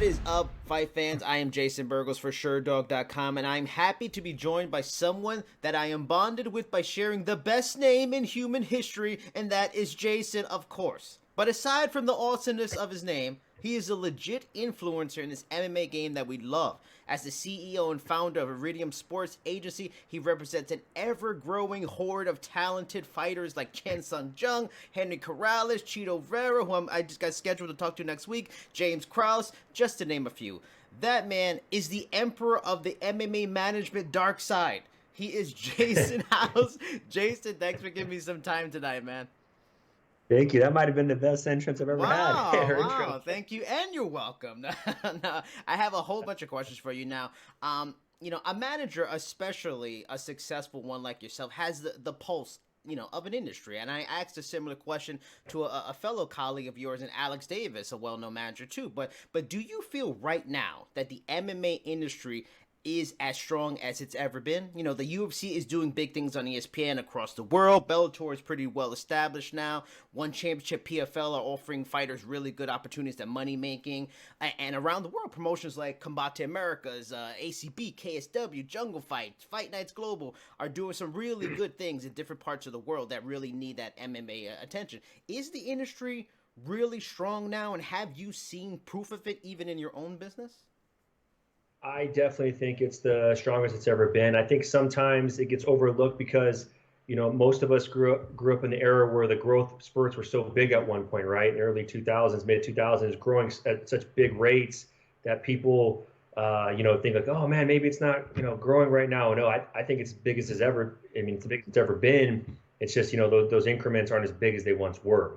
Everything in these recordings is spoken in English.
What is up, fight fans? I am Jason Burgos for Sherdog.com, and I'm happy to be joined by someone that I am bonded with by sharing the best name in human history, and that is Jason, of course. But aside from the awesomeness of his name, he is a legit influencer in this MMA game that we love. As the CEO and founder of Iridium Sports Agency, he represents an ever-growing horde of talented fighters like Chen Sung Jung, Henry Corrales, Chito Vera, who I just got scheduled to talk to next week, James Krause, just to name a few. That man is the emperor of the MMA management Darkside. He is Jason House. Jason, thanks for giving me some time tonight, man. Thank you. That might have been the best entrance I've ever had. Wow, Or intro. wow. Thank you, and you're welcome. No, I have a whole bunch of questions for you now. A manager, especially a successful one like yourself, has the pulse, of an industry. And I asked a similar question to a fellow colleague of yours, and Alex Davis, a well-known manager too. But do you feel right now that the MMA industry is as strong as it's ever been? The UFC is doing big things on ESPN across the world. Bellator is pretty well established now. One Championship, PFL are offering fighters really good opportunities at money making. And around the world, promotions like Combate Americas, ACB, KSW, Jungle Fight, Fight Nights Global are doing some really good things in different parts of the world that really need that MMA attention. Is the industry really strong now, and have you seen proof of it even in your own business? I definitely think it's the strongest it's ever been. I think sometimes it gets overlooked because, most of us grew up in the era where the growth spurts were so big at one point, right? In the early 2000s, mid 2000s, growing at such big rates that people, think like, oh man, maybe it's not, growing right now. No, I think it's big as it's ever. I mean, it's the biggest it's ever been. It's just, those increments aren't as big as they once were,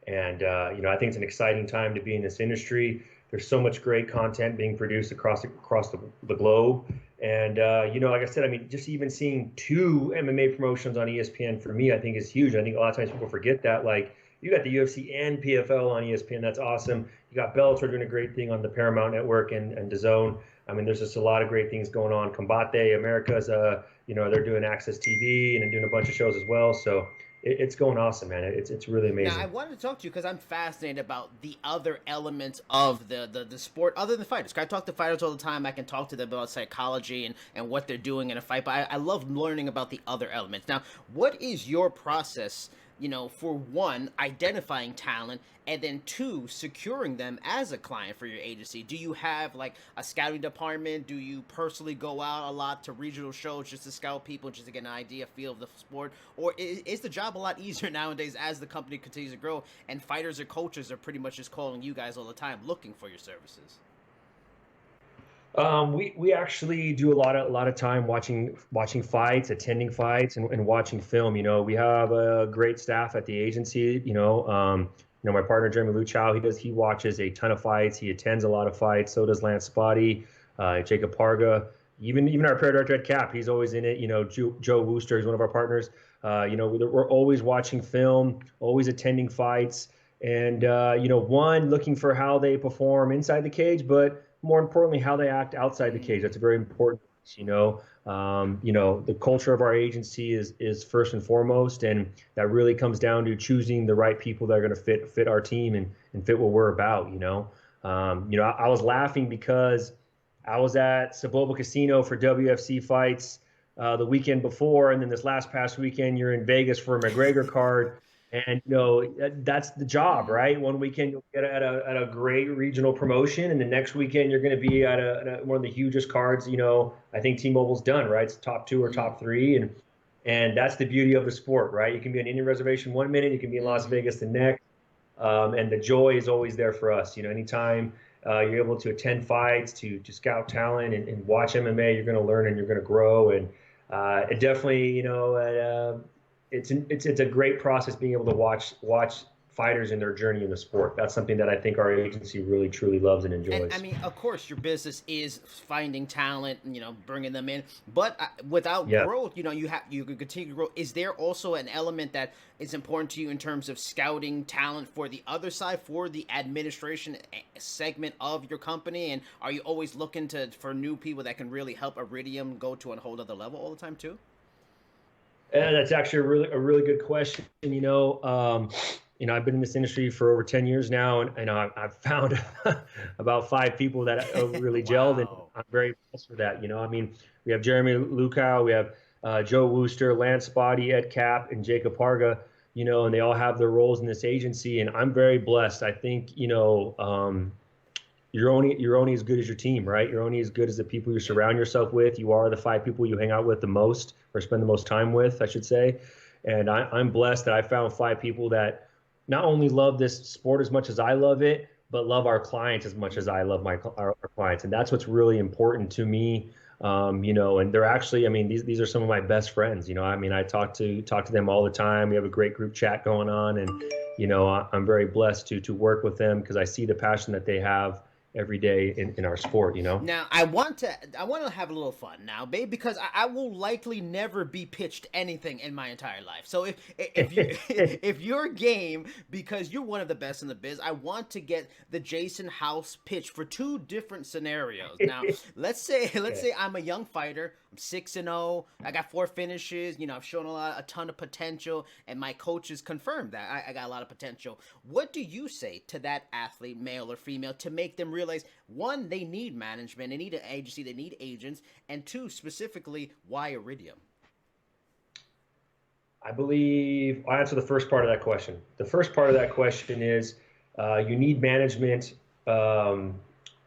And I think it's an exciting time to be in this industry. There's so much great content being produced across the globe, and like I said, I mean, just even seeing two MMA promotions on ESPN for me, I think is huge. I think a lot of times people forget that. Like, you got the UFC and PFL on ESPN, that's awesome. You got Bellator doing a great thing on the Paramount Network and DAZN. I mean, there's just a lot of great things going on. Combate Americas, they're doing Access TV and doing a bunch of shows as well. So it's going awesome, man. It's really Now, I amazing. wanted to talk to you because I'm fascinated about the other elements of the sport other than fighters. 'Cause I talk to fighters all the time. I can talk to them about psychology and what they're doing in a fight, but I love learning about the other elements. Now, what is your process, for one, identifying talent, and then two, securing them as a client for your agency? Do you have like a scouting department? Do you personally go out a lot to regional shows just to scout people, just to get an idea, feel of the sport? Or is the job a lot easier nowadays as the company continues to grow and fighters or coaches are pretty much just calling you guys all the time looking for your services? We actually do a lot of time watching fights, attending fights, and watching film. We have a great staff at the agency. My partner Jeremy Luchow, he watches a ton of fights. He attends a lot of fights. So does Lance Spotty, Jacob Parga, even our prayer director Ed Cap. He's always in it. Joe Wooster is one of our partners. We're always watching film, always attending fights, and one, looking for how they perform inside the cage, but more importantly, how they act outside the cage. That's a very important piece. The culture of our agency is first and foremost, and that really comes down to choosing the right people that are going to fit our team and fit what we're about. I was laughing because I was at Saboba Casino for WFC fights the weekend before, and then this past weekend you're in Vegas for a McGregor card. And that's the job, right? One weekend you'll get at a great regional promotion, and the next weekend you're going to be at one of the hugest cards. I think T-Mobile's done, right? It's top two or top three, and that's the beauty of the sport, right? You can be on Indian Reservation one minute, you can be in Las Vegas the next, and the joy is always there for us. Anytime you're able to attend fights, to scout talent, and watch MMA, you're going to learn and you're going to grow, and it definitely, it's a great process being able to watch fighters in their journey in the sport. That's something that I think our agency really truly loves and And I enjoys. mean, of course, your business is finding talent, bringing them in. But without Yeah. growth, you can continue to grow. Is there also an element that is important to you in terms of scouting talent for the other side, for the administration segment of your company? And are you always looking for new people that can really help Iridium go to a whole other level all the time too? And that's actually a really good question. I've been in this industry for over 10 years now, and I've found about 5 people that really gelled, and Wow. I'm very blessed for that. I mean, we have Jeremy Lukow, we have Joe Wooster, Lance Spotty, Ed Cap, and Jacob Harga, and they all have their roles in this agency, and I'm very blessed. I think, you're only as good as your team, right? You're only as good as the people you Yep. surround yourself with. You are the 5 people you hang out with the most, or spend the most time with, I should say. And I'm blessed that I found 5 people that not only love this sport as much as I love it, but love our clients as much as I love our clients. And that's what's really important to me. And they're actually, I mean, these are some of my best friends. I mean, I talk to them all the time. We have a great group chat going on, and I'm very blessed to work with them because I see the passion that they have every day in our sport. Now I want to have a little fun now, babe, because I will likely never be pitched anything in my entire life. So if you if your game, because you're one of the best in the biz, I want to get the Jason House pitch for 2 different scenarios. Now let's say I'm a young fighter. I'm 6-0. I got 4 finishes. I've shown a ton of potential, and my coaches confirmed that I got a lot of potential. What do you say to that athlete, male or female, to make them realize, one, they need management, they need an agency, they need agents, and 2, specifically, why Iridium? I believe I'll answer the first part of that question. The first part of that question is you need management um,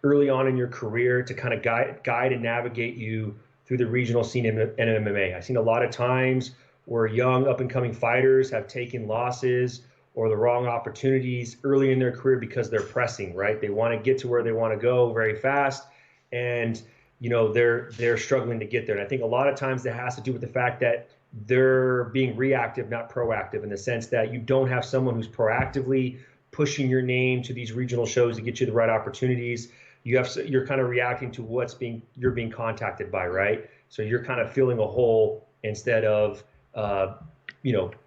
early on in your career to kind of guide and navigate you through the regional scene in MMA. I've seen a lot of times where young up and coming fighters have taken losses or the wrong opportunities early in their career because they're pressing, right? They want to get to where they want to go very fast, and they're struggling to get there. And I think a lot of times that has to do with the fact that they're being reactive, not proactive, in the sense that you don't have someone who's proactively pushing your name to these regional shows to get you the right opportunities. You're kind of reacting to you're being contacted by, right? So you're kind of filling a hole instead of uh,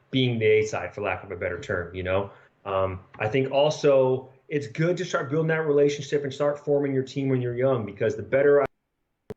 being the A side, for lack of a better term. I think also it's good to start building that relationship and start forming your team when you're young, because the better I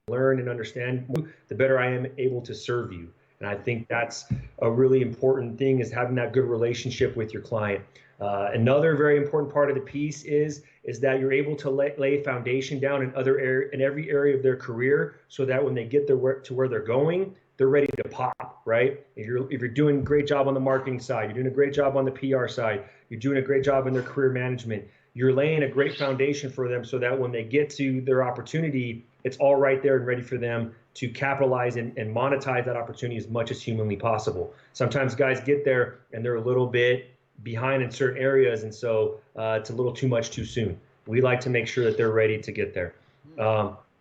learn and understand, the better I am able to serve you. And I think that's a really important thing, is having that good relationship with your client. Another very important part of the piece is that you're able to lay foundation down in every area of their career, so that when they get to where they're going, they're ready to pop, right? If you're doing a great job on the marketing side, you're doing a great job on the PR side, you're doing a great job in their career management, you're laying a great foundation for them, so that when they get to their opportunity, it's all right there and ready for them to capitalize and monetize that opportunity as much as humanly possible. Sometimes guys get there and they're a little bit behind in certain areas, and so it's a little too much too soon. We like to make sure that they're ready to get there.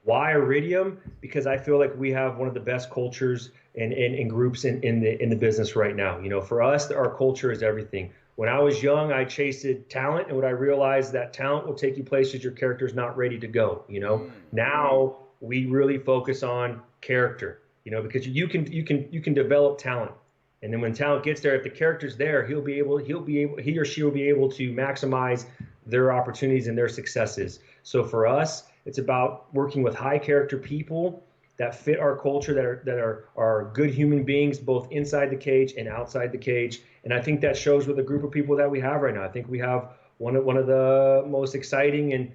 Why Iridium? Because I feel like we have one of the best cultures and groups in the business right now. For us, our culture is everything. When I was young, I chased talent, and what I realized, that talent will take you places your character's not ready to go. Now we really focus on character. Because you can develop talent, and then when talent gets there, if the character's there, he or she will be able to maximize their opportunities and their successes. So for us, it's about working with high character people that fit our culture, that are good human beings, both inside the cage and outside the cage. And I think that shows with the group of people that we have right now. I think we have one of the most exciting and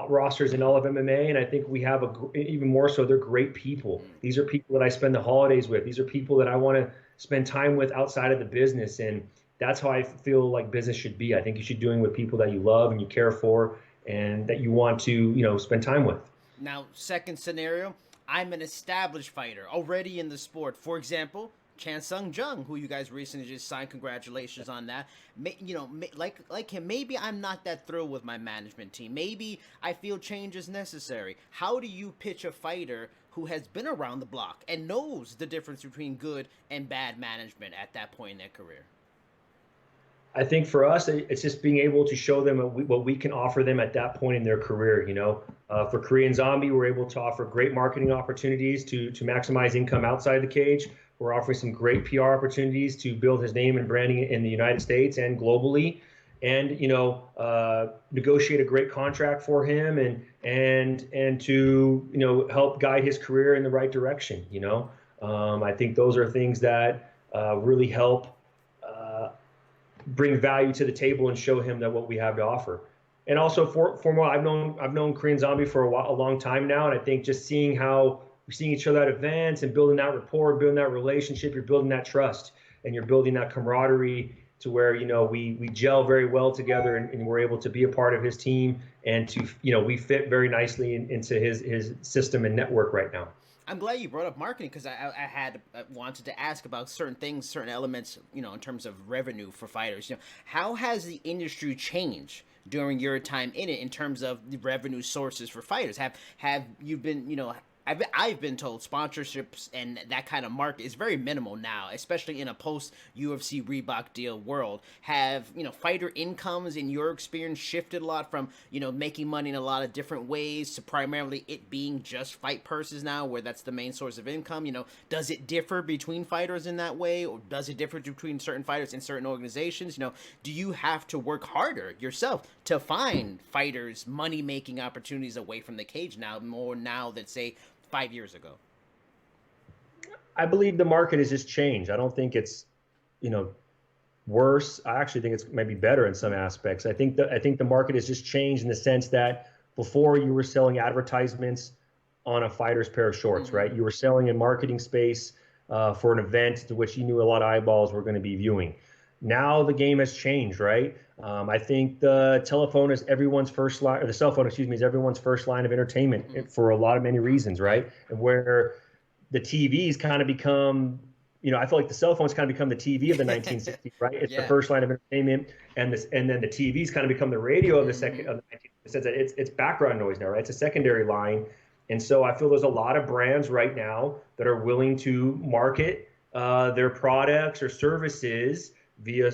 rosters in all of MMA, and I think we have even more so. They're great people. These are people that I spend the holidays with. These are people that I want to spend time with outside of the business, and that's how I feel like business should be. I think you should be doing with people that you love and you care for, and that you want to spend time with. Now, second scenario, I'm an established fighter already in the sport. For example, Chan Sung Jung, who you guys recently just signed. Congratulations on that. Like him, maybe I'm not that thrilled with my management team. Maybe I feel change is necessary. How do you pitch a fighter who has been around the block and knows the difference between good and bad management at that point in their career? I think for us, it's just being able to show them what we can offer them at that point in their career. For Korean Zombie, we're able to offer great marketing opportunities to maximize income outside the cage. We're offering some great PR opportunities to build his name and branding in the United States and globally, and negotiate a great contract for him, and to help guide his career in the right direction. I think those are things that really help bring value to the table and show him that what we have to offer. And also for more, I've known Korean Zombie for a long time now, and I think just seeing how we're seeing each other at events and building that rapport, building that relationship, you're building that trust, and you're building that camaraderie to where we gel very well together, and we're able to be a part of his team, and to we fit very nicely into his system and network right now. I'm glad you brought up marketing because I had wanted to ask about certain things, certain elements, in terms of revenue for fighters. How has the industry changed during your time in it in terms of the revenue sources for fighters? Have you been, I've been told sponsorships and that kind of market is very minimal now, especially in a post UFC Reebok deal world. Have fighter incomes in your experience shifted a lot from making money in a lot of different ways to primarily it being just fight purses now, where that's the main source of income? Does it differ between fighters in that way, or does it differ between certain fighters in certain organizations? Do you have to work harder yourself to find fighters money making opportunities away from the cage now, more now than say 5 years ago? I believe the market has just changed. I don't think it's, worse. I actually think it's maybe better in some aspects. I think the market has just changed in the sense that before you were selling advertisements on a fighter's pair of shorts, right? You were selling in marketing space for an event to which you knew a lot of eyeballs were going to be viewing. Now the game has changed, right? I think the telephone is everyone's first line, or the cell phone, excuse me, is everyone's first line of entertainment for a lot of many reasons, right? And where the TVs kind of become, I feel like the cell phones kind of become the TV of the 1960s, right? It's the first line of entertainment, and then the TVs kind of become the radio of the second of the 1960s. It's background noise now, right? It's a secondary line, and so I feel there's a lot of brands right now that are willing to market their products or services via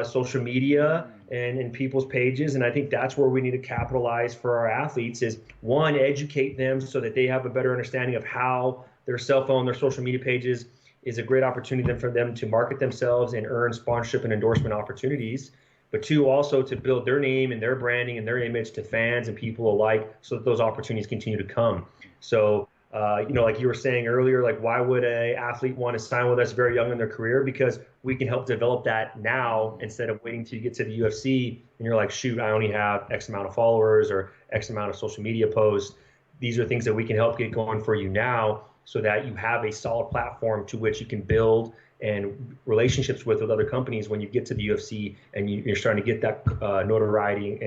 social media and people's pages. And I think that's where we need to capitalize for our athletes is, one, educate them so that they have a better understanding of how their cell phone, their social media pages is a great opportunity for them to market themselves and earn sponsorship and endorsement opportunities. But two, also to build their name and their branding and their image to fans and people alike, so that those opportunities continue to come. So like you were saying earlier, like why would a athlete want to sign with us very young in their career? Because we can help develop that now instead of waiting till you get to the UFC and you're like, shoot, I only have X amount of followers or X amount of social media posts. These are things that we can help get going for you now, so that you have a solid platform to which you can build and relationships with other companies when you get to the UFC and you're starting to get that notoriety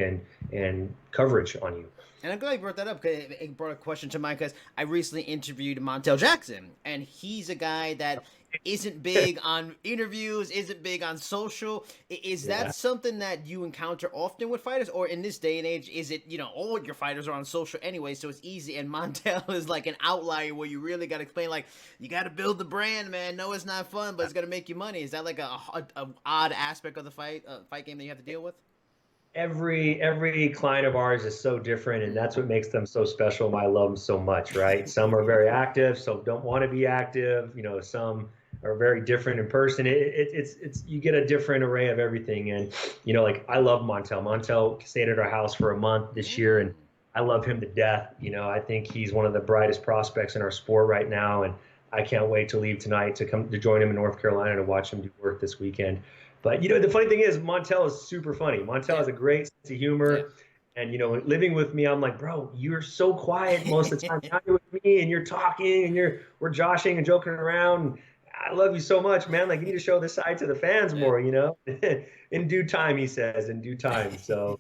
and coverage on you. And I'm glad you brought that up because it brought a question to mind because I recently interviewed Montel Jackson, and he's a guy that isn't big on interviews, isn't big on social. Is that something that you encounter often with fighters, or in this day and age, is it, all your fighters are on social anyway, so it's easy, and Montel is like an outlier where you really got to explain, like, you got to build the brand, man. No, it's not fun, but it's going to make you money. Is that like a odd aspect of the fight game that you have to deal with? Every client of ours is so different, and that's what makes them so special. I love them so much, right? Some are very active, some don't want to be active. Some are very different in person. It's you get a different array of everything, and like I love Montel. Montel stayed at our house for a month this year, and I love him to death. I think he's one of the brightest prospects in our sport right now, and I can't wait to leave tonight to come to join him in North Carolina to watch him do work this weekend. But the funny thing is, Montel is super funny. Montel has a great sense of humor, and living with me, I'm like, bro, you're so quiet most of the time. Now you're with me, and you're talking, and we're joshing and joking around. I love you so much, man. Like, you need to show this side to the fans more, In due time, he says, in due time. So,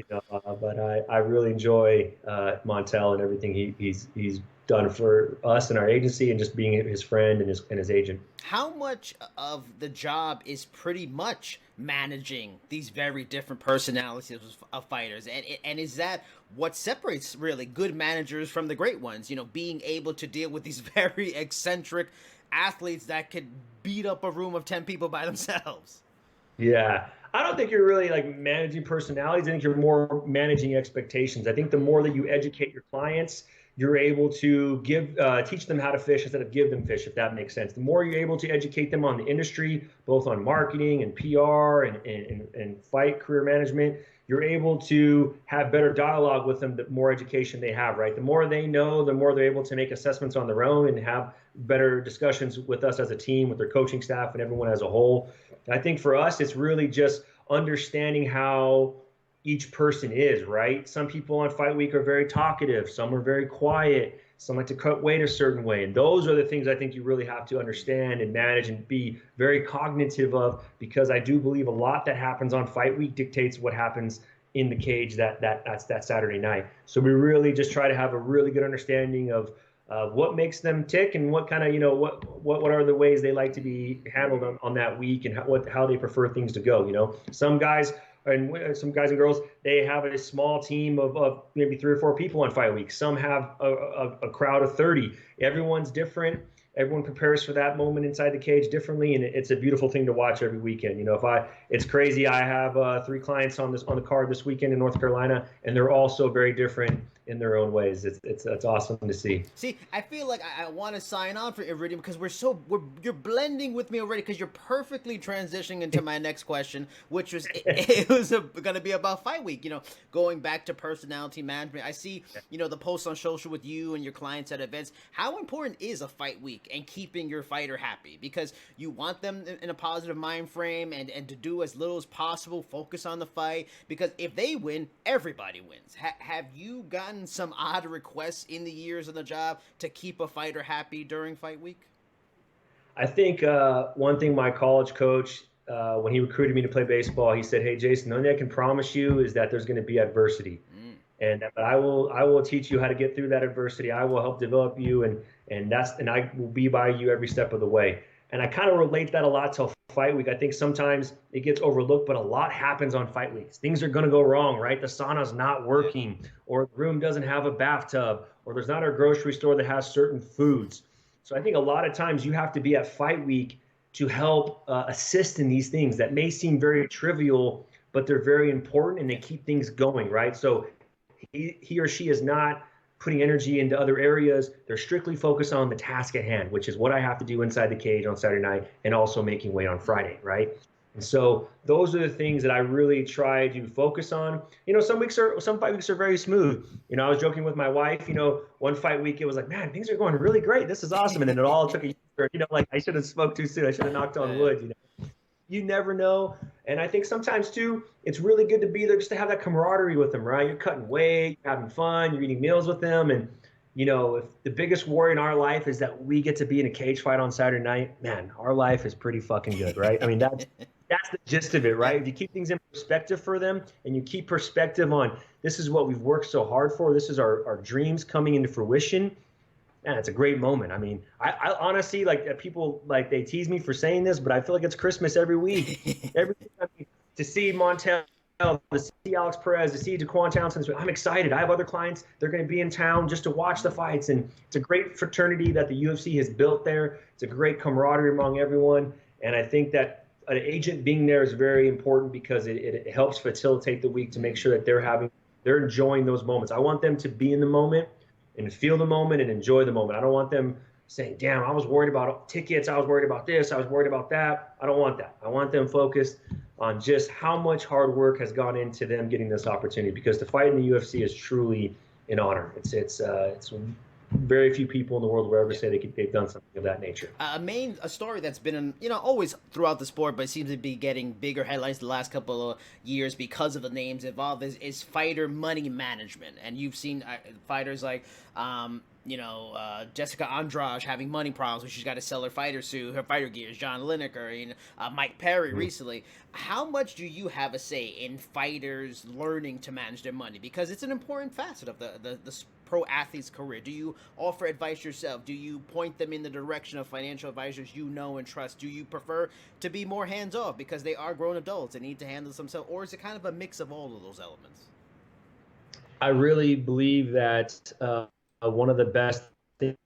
but I really enjoy Montel and everything he's done for us and our agency, and just being his friend and his agent. How much of the job is pretty much managing these very different personalities of fighters, and is that what separates really good managers from the great ones? Being able to deal with these very eccentric athletes that could beat up a room of 10 people by themselves. Yeah. I don't think you're really like managing personalities. I think you're more managing expectations. I think the more that you educate your clients, you're able to teach them how to fish instead of give them fish, if that makes sense. The more you're able to educate them on the industry, both on marketing and PR and fight career management, you're able to have better dialogue with them, the more education they have, right? The more they know, the more they're able to make assessments on their own and have better discussions with us as a team, with their coaching staff and everyone as a whole. And I think for us, it's really just understanding how each person is, right? Some people on fight week are very talkative, some are very quiet, some like to cut weight a certain way. And those are the things I think you really have to understand and manage and be very cognitive of, because I do believe a lot that happens on fight week dictates what happens in the cage that's that Saturday night. So we really just try to have a really good understanding of what makes them tick and what kind of, what are the ways they like to be handled on that week, and how they prefer things to go. Some guys and girls, they have a small team of maybe 3 or 4 people on fight week. Some have a crowd of 30. Everyone's different. Everyone prepares for that moment inside the cage differently, and it's a beautiful thing to watch every weekend. It's crazy. I have 3 clients on the card this weekend in North Carolina, and they're all so very different in their own ways. It's awesome to see. See, I feel like I want to sign on for Iridium because you're blending with me already, because you're perfectly transitioning into my next question, which was it was going to be about fight week. Going back to personality management. I see the posts on social with you and your clients at events. How important is a fight week and keeping your fighter happy? Because you want them in a positive mind frame and to do as little as possible, focus on the fight, because if they win, everybody wins. Have you gotten some odd requests in the years on the job to keep a fighter happy during fight week? I think one thing my college coach, when he recruited me to play baseball, he said, "Hey, Jason, the only thing I can promise you is that there's going to be adversity, but I will teach you how to get through that adversity. I will help develop you, and I will be by you every step of the way." And I kind of relate that a lot to fight week. I think sometimes it gets overlooked, but a lot happens on fight weeks. Things are going to go wrong, right? The sauna's not working, or the room doesn't have a bathtub, or there's not a grocery store that has certain foods. So I think a lot of times you have to be at fight week to help assist in these things that may seem very trivial, but they're very important and they keep things going, right? So he or she is not putting energy into other areas. They're strictly focused on the task at hand, which is what I have to do inside the cage on Saturday night and also making weight on Friday, right? And so those are the things that I really try to focus on. Some fight weeks are very smooth. I was joking with my wife, one fight week, it was like, man, things are going really great. This is awesome. And then it all took a year, like I should have spoke too soon. I should have knocked on wood, You never know. And I think sometimes too, it's really good to be there just to have that camaraderie with them, right? You're cutting weight, you're having fun, you're eating meals with them. And, if the biggest worry in our life is that we get to be in a cage fight on Saturday night, man, our life is pretty fucking good, right? I mean, that's the gist of it, right? If you keep things in perspective for them and you keep perspective on this is what we've worked so hard for, this is our dreams coming into fruition, man, it's a great moment. I mean, I honestly, people, they tease me for saying this, but I feel like it's Christmas every week. To see Montel, to see Alex Perez, to see Daquan Townsend, I'm excited. I have other clients. They're going to be in town just to watch the fights. And it's a great fraternity that the UFC has built there. It's a great camaraderie among everyone. And I think that an agent being there is very important because it helps facilitate the week to make sure that they're enjoying those moments. I want them to be in the moment and feel the moment and enjoy the moment. I don't want them saying, damn, I was worried about tickets. I was worried about this. I was worried about that. I don't want that. I want them focused on just how much hard work has gone into them getting this opportunity, because to fight in the UFC is truly an honor. It's very few people in the world will ever say they've done something of that nature. A story that's been always throughout the sport, but seems to be getting bigger headlines the last couple of years because of the names involved, is fighter money management. And you've seen fighters like Jessica Andrade having money problems, where she's got to sell her fighter gears. John Lineker, Mike Perry recently. How much do you have a say in fighters learning to manage their money? Because it's an important facet of the pro athlete's career. Do you offer advice yourself? Do you point them in the direction of financial advisors you know and trust? Do you prefer to be more hands-off because they are grown adults and need to handle themselves? Or is it kind of a mix of all of those elements? I really believe that one of the best things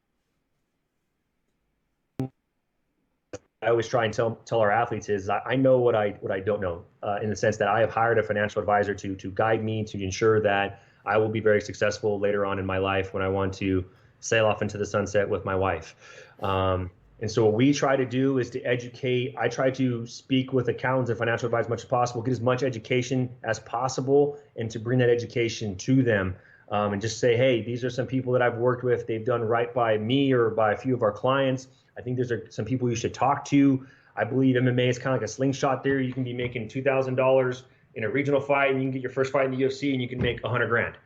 I always try and tell our athletes is I know what I don't know, in the sense that I have hired a financial advisor to guide me, to ensure that I will be very successful later on in my life when I want to sail off into the sunset with my wife. And so what we try to do is to educate. I try to speak with accountants and financial advisors as much as possible, get as much education as possible, and to bring that education to them. and just say, hey, these are some people that I've worked with. They've done right by me or by a few of our clients. I think these are some people you should talk to. I believe MMA is kind of like a slingshot theory. You can be making $2,000 in a regional fight, and you can get your first fight in the UFC, and you can make 100 grand.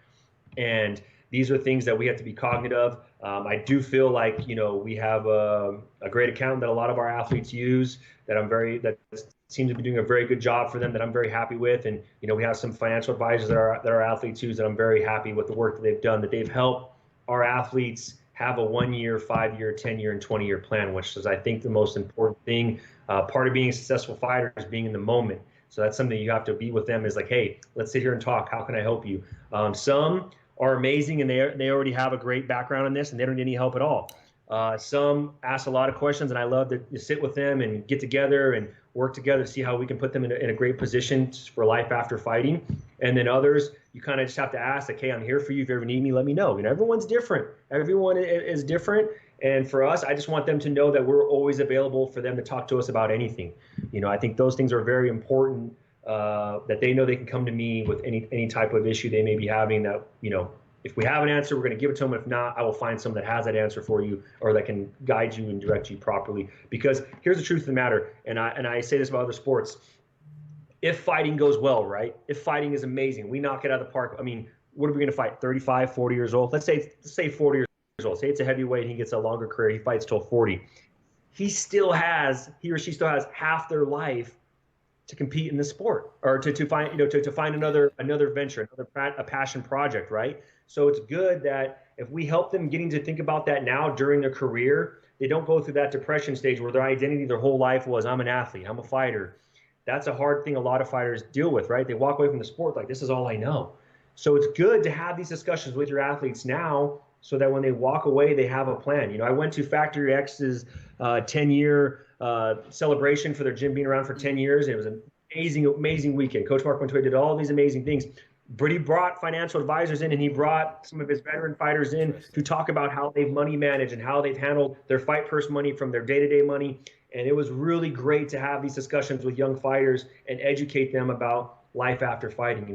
And these are things that we have to be cognizant of. I do feel like, we have a great account that a lot of our athletes use that seems to be doing a very good job for them, that I'm very happy with. And, we have some financial advisors that our athletes use that I'm very happy with the work that they've done, that they've helped our athletes have a 1 year, 5 year, 10 year, and 20-year plan, which is, I think, the most important thing. Part of being a successful fighter is being in the moment. So that's something you have to be with them, is like, hey, let's sit here and talk. How can I help you? Some are amazing, and they already have a great background in this, and they don't need any help at all. Some ask a lot of questions, and I love to sit with them and get together and work together to see how we can put them in a great position for life after fighting. And then others, you kind of just have to ask, like, hey, I'm here for you. If you ever need me, let me know. Everyone's different. Everyone is different. And for us, I just want them to know that we're always available for them to talk to us about anything. I think those things are very important, that they know they can come to me with any type of issue they may be having, that, if we have an answer, we're going to give it to them. If not, I will find someone that has that answer for you, or that can guide you and direct you properly. Because here's the truth of the matter, and I say this about other sports. If fighting goes well, right? If fighting is amazing, we knock it out of the park. I mean, what are we going to fight? 35, 40 years old? Let's say 40 years old. Say it's a heavyweight, he gets a longer career. He fights till 40. He or she still has half their life to compete in the sport, or to find to find another venture, a passion project, right? So it's good that if we help them getting to think about that now during their career, they don't go through that depression stage where their identity their whole life was, I'm an athlete, I'm a fighter. That's a hard thing a lot of fighters deal with, right? They walk away from the sport like, this is all I know. So it's good to have these discussions with your athletes now, so that when they walk away, they have a plan. I went to Factory X's 10-year celebration for their gym being around for 10 years. It was an amazing weekend. Coach Mark Montoya did all these amazing things. But he brought financial advisors in, and he brought some of his veteran fighters in to talk about how they've money managed and how they've handled their fight purse money from their day-to-day money. And it was really great to have these discussions with young fighters and educate them about life after fighting.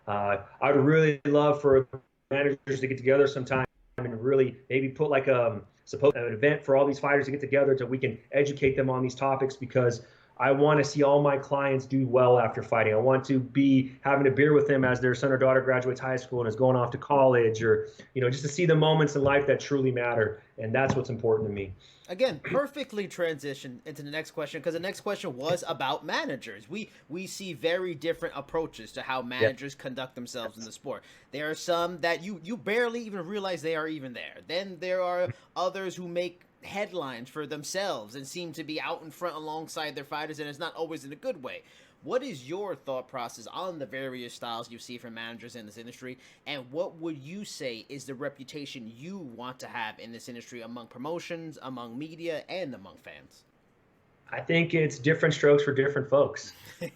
I would really love for managers to get together sometime and really maybe put like an event for all these fighters to get together, so we can educate them on these topics, because I want to see all my clients do well after fighting. I want to be having a beer with them as their son or daughter graduates high school and is going off to college, or, just to see the moments in life that truly matter. And that's what's important to me. Again, perfectly transition into the next question, because the next question was about managers. We see very different approaches to how managers conduct themselves in the sport. There are some that you barely even realize they are even there. Then there are others who make headlines for themselves and seem to be out in front alongside their fighters, and it's not always in a good way. What is your thought process on the various styles you see from managers in this industry, and what would you say is the reputation you want to have in this industry among promotions, among media, and among fans? I think it's different strokes for different folks,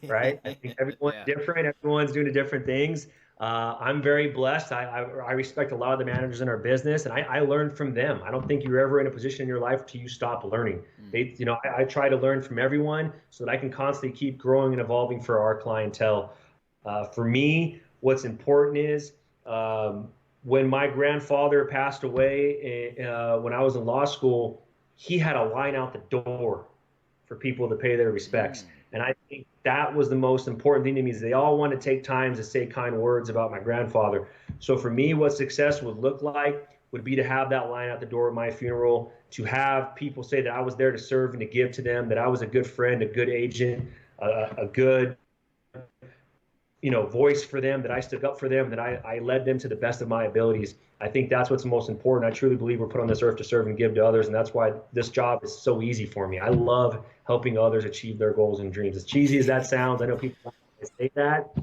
right? I think everyone's different. Everyone's doing different things. I'm very blessed. I respect a lot of the managers in our business, and I learned from them. I don't think you're ever in a position in your life till you stop learning. I try to learn from everyone so that I can constantly keep growing and evolving for our clientele. For me, what's important is, when my grandfather passed away, when I was in law school, he had a line out the door for people to pay their respects. And I think that was the most important thing to me, is they all want to take time to say kind words about my grandfather. So for me, what success would look like would be to have that line out the door at my funeral, to have people say that I was there to serve and to give to them, that I was a good friend, a good agent, a good voice for them, that I stood up for them, that I led them to the best of my abilities. I think that's what's most important. I truly believe we're put on this earth to serve and give to others, and that's why this job is so easy for me. I love helping others achieve their goals and dreams. As cheesy as that sounds, I know people say that.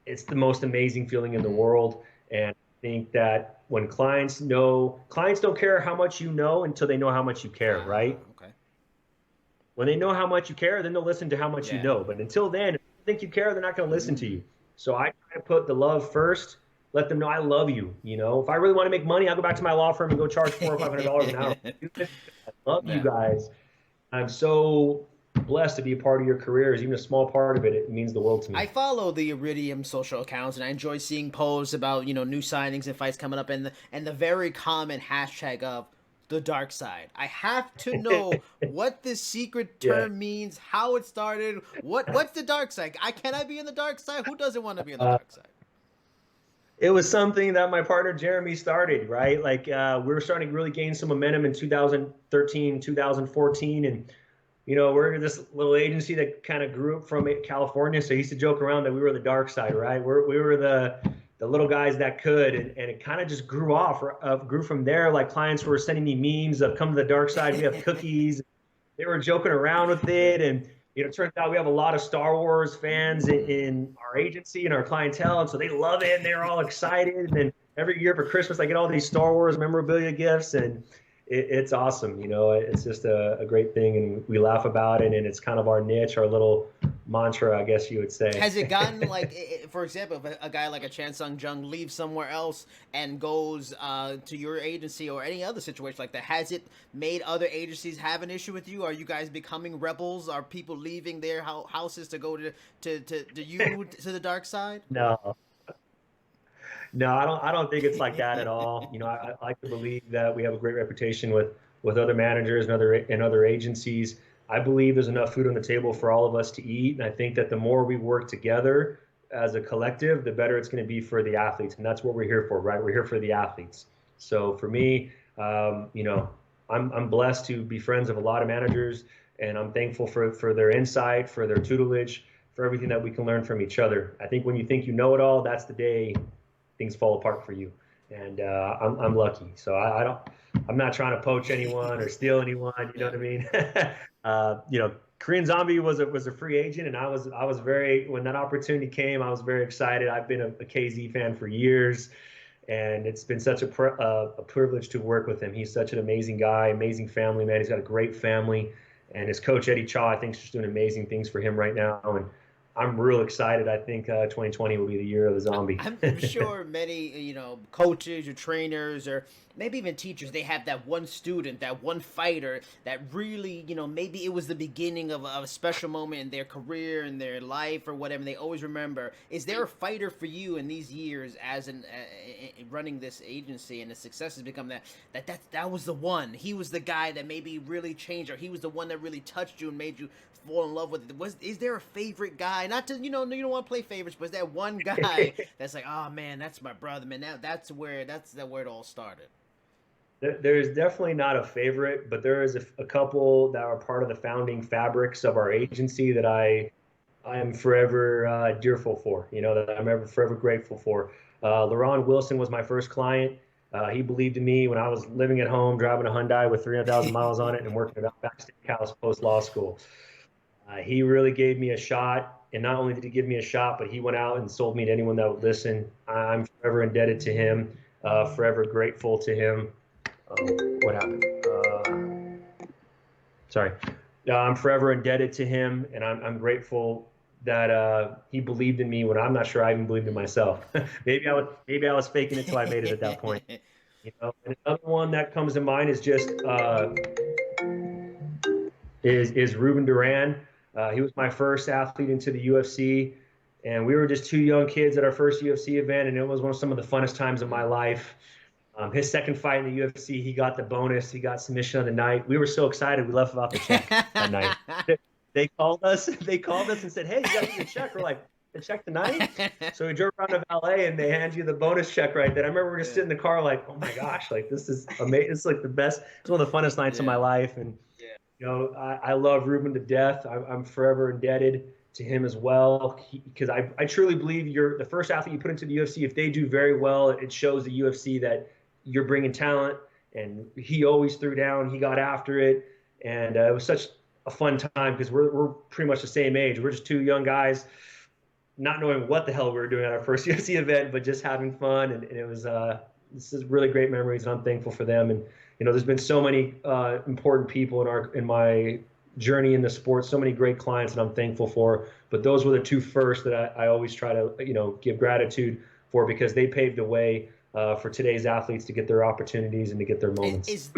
It's the most amazing feeling in the world, and I think that when clients don't care how much you know until they know how much you care, right? Okay. When they know how much you care, then they'll listen to how much you know. But until then, if you think you care, they're not going to listen to you. So I try to put the love first. Let them know I love you. If I really want to make money, I'll go back to my law firm and go charge $400 or $500 an hour. I love you guys. I'm so blessed to be a part of your careers, even a small part of it, it means the world to I me. follow the Iridium social accounts, and I enjoy seeing posts about new signings and fights coming up, and the very common hashtag of the dark side. I have to know what this secret Yeah. term means, how it started, what's the dark side? Can I be in the dark side? Who doesn't want to be in the Uh, dark side? it was something that my partner Jeremy started, right? Like we were starting to really gain some momentum in 2013, 2014, and we're this little agency that kind of grew up from California. So he used to joke around that we were the dark side, right? We were the little guys that could, and it kind of just grew from there. Like clients were sending me memes of come to the dark side. We have cookies. They were joking around with it, and it turns out we have a lot of Star Wars fans in our agency and our clientele, and so they love it and they're all excited. And then every year for Christmas, I get all these Star Wars memorabilia gifts, and it's awesome. It's just a great thing, and we laugh about it, and it's kind of our niche, our little mantra, I guess you would say. Has it gotten like, for example, if a guy like a Chan Sung Jung leaves somewhere else and goes to your agency or any other situation like that, has it made other agencies have an issue with you? Are you guys becoming rebels? Are people leaving their houses to go to you to the dark side? No, no, I don't think it's like that at all. I like to believe that we have a great reputation with other managers and other agencies. I believe there's enough food on the table for all of us to eat, and I think that the more we work together as a collective, the better it's going to be for the athletes, and that's what we're here for, right? We're here for the athletes. So for me, I'm blessed to be friends of a lot of managers, and I'm thankful for their insight, for their tutelage, for everything that we can learn from each other. I think when you think you know it all, that's the day things fall apart for you. And I'm lucky. So I'm not trying to poach anyone or steal anyone. You know what I mean? Korean Zombie was a free agent, and I was very, when that opportunity came, I was very excited. I've been a KZ fan for years, and it's been such a privilege to work with him. He's such an amazing guy, amazing family man. He's got a great family, and his coach Eddie Chaw, I think, is just doing amazing things for him right now. And I'm real excited. I think 2020 will be the year of the zombie. I'm sure many, coaches or trainers or maybe even teachers, they have that one student, that one fighter that really, maybe it was the beginning of a special moment in their career, in their life or whatever. They always remember. Is there a fighter for you in these years as running this agency, and the success has become that was the one. He was the guy that maybe really changed, or he was the one that really touched you and made you fall in love with it. Is there a favorite guy? Not to, you don't want to play favorites, but is that one guy that's like, oh man, that's my brother, man. That's where it all started. There's definitely not a favorite, but there is a couple that are part of the founding fabrics of our agency that I am forever dearful for. That I'm ever forever grateful for. LaRon Wilson was my first client. He believed in me when I was living at home, driving a Hyundai with 300,000 miles on it, and working at Outback Steakhouse post law school. He really gave me a shot, and not only did he give me a shot, but he went out and sold me to anyone that would listen. I'm forever indebted to him, forever grateful to him. What happened? Sorry. I'm forever indebted to him, and I'm grateful that he believed in me when I'm not sure I even believed in myself. maybe I was faking it till I made it at that point. And another one that comes to mind is just is Ruben Duran. He was my first athlete into the UFC, and we were just two young kids at our first UFC event, and it was some of the funnest times of my life. His second fight in the UFC, he got the bonus. He got submission of the night. We were so excited, we left without the check that night. They called us. They called us and said, "Hey, you got your check." We're like, "The check tonight?" So we drove around to valet, and they hand you the bonus check right then. I remember we were just sitting in the car, like, "Oh my gosh, like this is amazing! It's like the best. It's one of the funnest nights of my life." And I love Ruben to death. I'm forever indebted to him as well, because I truly believe you're the first athlete you put into the UFC. If they do very well, it shows the UFC that you're bringing talent. And he always threw down. He got after it, and it was such a fun time because we're pretty much the same age. We're just two young guys, not knowing what the hell we were doing at our first UFC event, but just having fun. And it was this is really great memories, and I'm thankful for them. And there's been so many important people in my journey in the sport, so many great clients that I'm thankful for. But those were the two first that I always try to give gratitude for, because they paved the way for today's athletes to get their opportunities and to get their moments.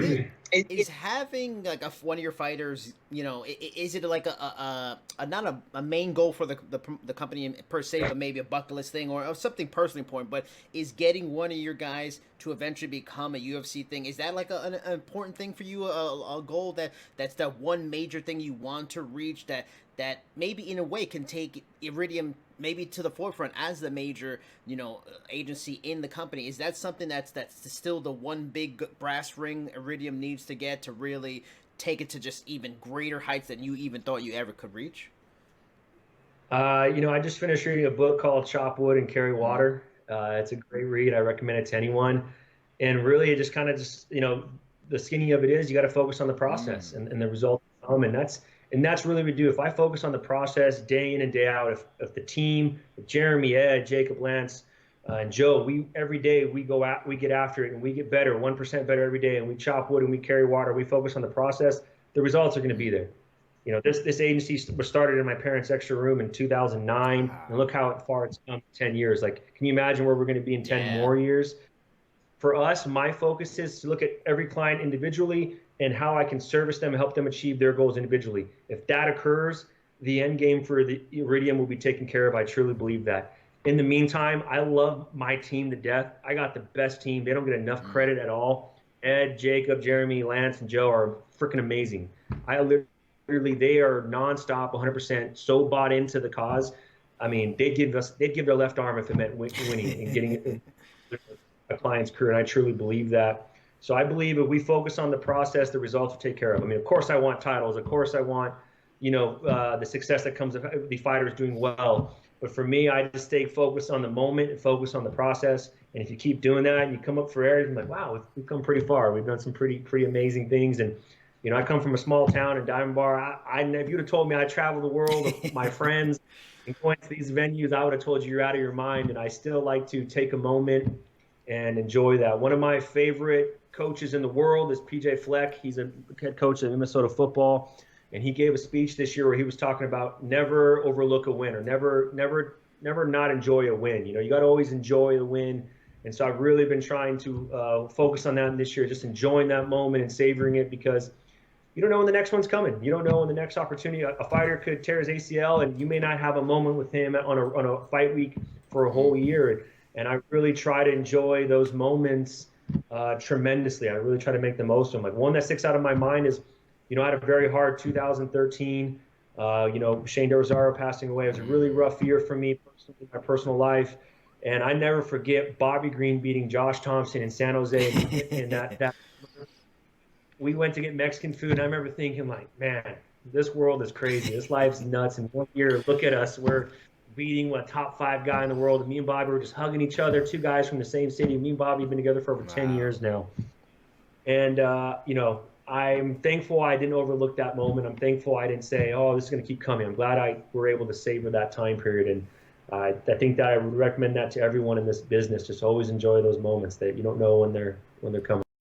is having like one of your fighters, is it like a not a main goal for the company per se, but maybe a bucket list thing or something personally important, but is getting one of your guys to eventually become a UFC thing, is that like an important thing for you, a goal that's that one major thing you want to reach, that maybe in a way can take Iridium maybe to the forefront as the major, agency in the company? Is that something that's still the one big brass ring Iridium needs to get to really take it to just even greater heights than you even thought you ever could reach? I just finished reading a book called Chop Wood and Carry Mm. Water. It's a great read. I recommend it to anyone. And really, it just kind of the skinny of it is you got to focus on the Mm. process and the results come. And that's really what we do. If I focus on the process day in and day out, if the team, if Jeremy, Ed, Jacob, Lance, and Joe, we every day we go out, we get after it, and we get better, 1% better every day, and we chop wood and we carry water. We focus on the process. The results are going to be Mm. there. This agency was started in my parents' extra room in 2009, and Wow. look how far it's come in 10 years. Like, can you imagine where we're going to be in 10 Yeah. more years? For us, my focus is to look at every client individually and how I can service them and help them achieve their goals individually. If that occurs, the end game for the Iridium will be taken care of. I truly believe that. In the meantime, I love my team to death. I got the best team. They don't get enough Mm. credit at all. Ed, Jacob, Jeremy, Lance, and Joe are freaking amazing. I literally, they are nonstop, 100% so bought into the cause. I mean, they'd give their left arm if it meant winning and getting a client's career, and I truly believe that. So I believe if we focus on the process, the results will take care of. I mean, of course, I want titles. Of course, I want the success that comes of the fighters doing well. But for me, I just stay focused on the moment and focus on the process. And if you keep doing that and you come up for air, you're like, wow, we've come pretty far. We've done some pretty amazing things. And I come from a small town in Diamond Bar. If you'd have told me I travel the world with my friends and going to these venues, I would have told you you're out of your mind. And I still like to take a moment and enjoy that. One of my favorite coaches in the world is PJ Fleck. He's a head coach of Minnesota football, and he gave a speech this year where he was talking about never overlook a win or never not enjoy a win. You got to always enjoy the win. And so I've really been trying to focus on that this year, just enjoying that moment and savoring it, because you don't know when the next one's coming. You don't know when the next opportunity. A fighter could tear his ACL, and you may not have a moment with him on a fight week for a Mm. whole year. And I really try to enjoy those moments tremendously. I really try to make the most of them. Like, one that sticks out of my mind is, I had a very hard 2013. Shane Dorzaro passing away. It was a really Mm. rough year for me personally, my personal life. And I never forget Bobby Green beating Josh Thompson in San Jose, and that we went to get Mexican food, and I remember thinking, like, man, this world is crazy. This life's nuts. And one year, look at us. We're beating a top 5 guy in the world. And me and Bobby were just hugging each other, two guys from the same city. Me and Bobby have been together for over 10 Wow. years now. And, I'm thankful I didn't overlook that moment. I'm thankful I didn't say, oh, this is going to keep coming. I'm glad I were able to savor that time period. And I think that I would recommend that to everyone in this business. Just always enjoy those moments that you don't know when they're coming.